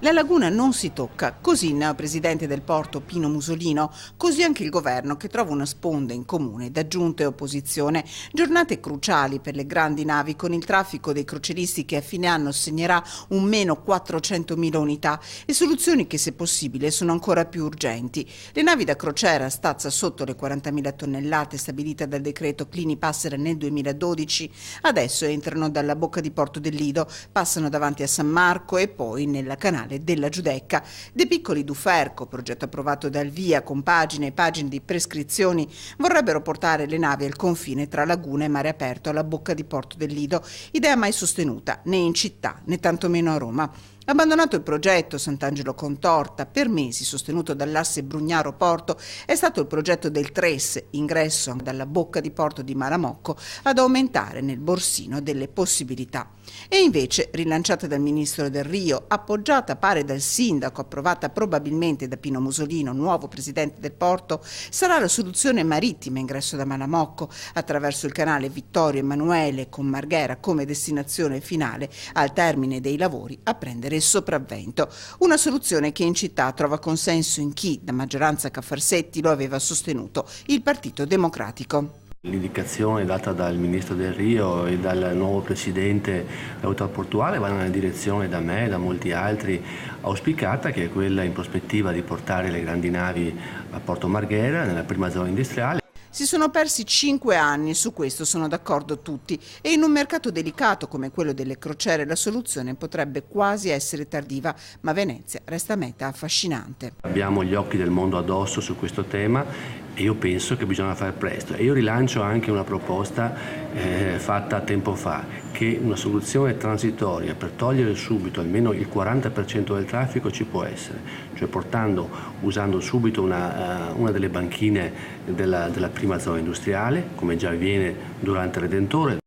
La laguna non si tocca, così il neopresidente del porto Pino Musolino, così anche il governo che trova una sponda in comune da giunta e opposizione. Giornate cruciali per le grandi navi con il traffico dei croceristi che a fine anno segnerà un meno 400.000 unità e soluzioni che se possibile sono ancora più urgenti. Le navi da crociera stazza sotto le 40.000 tonnellate stabilite dal decreto Clini-Passera nel 2012, adesso entrano dalla bocca di Porto del Lido, passano davanti a San Marco e poi nella canale della Giudecca. De Piccoli Duferco, progetto approvato dal VIA con pagine e pagine di prescrizioni, vorrebbero portare le navi al confine tra laguna e mare aperto alla bocca di Porto del Lido, idea mai sostenuta né in città né tantomeno a Roma. Abbandonato il progetto Sant'Angelo Contorta, per mesi sostenuto dall'asse Brugnaro-Porto, è stato il progetto del TRES, ingresso dalla bocca di porto di Malamocco, ad aumentare nel borsino delle possibilità. E invece, rilanciata dal ministro Del Rio, appoggiata pare dal sindaco, approvata probabilmente da Pino Musolino, nuovo presidente del porto, sarà la soluzione marittima ingresso da Malamocco, attraverso il canale Vittorio Emanuele, con Marghera come destinazione finale, al termine dei lavori, a prendere il sopravvento. Una soluzione che in città trova consenso in chi, da maggioranza Caffarsetti, lo aveva sostenuto, il Partito Democratico. L'indicazione data dal ministro Del Rio e dal nuovo presidente dell'autoportuale va nella direzione da me e da molti altri auspicata, che è quella in prospettiva di portare le grandi navi a Porto Marghera, nella prima zona industriale. Si sono persi 5 anni, su questo sono d'accordo tutti, e in un mercato delicato come quello delle crociere la soluzione potrebbe quasi essere tardiva, ma Venezia resta meta affascinante. Abbiamo gli occhi del mondo addosso su questo tema e io penso che bisogna fare presto. E io rilancio anche una proposta fatta tempo fa, che una soluzione transitoria per togliere subito almeno il 40% del traffico ci può essere, cioè usando subito una delle banchine della prima zona industriale, come già avviene durante il Redentore.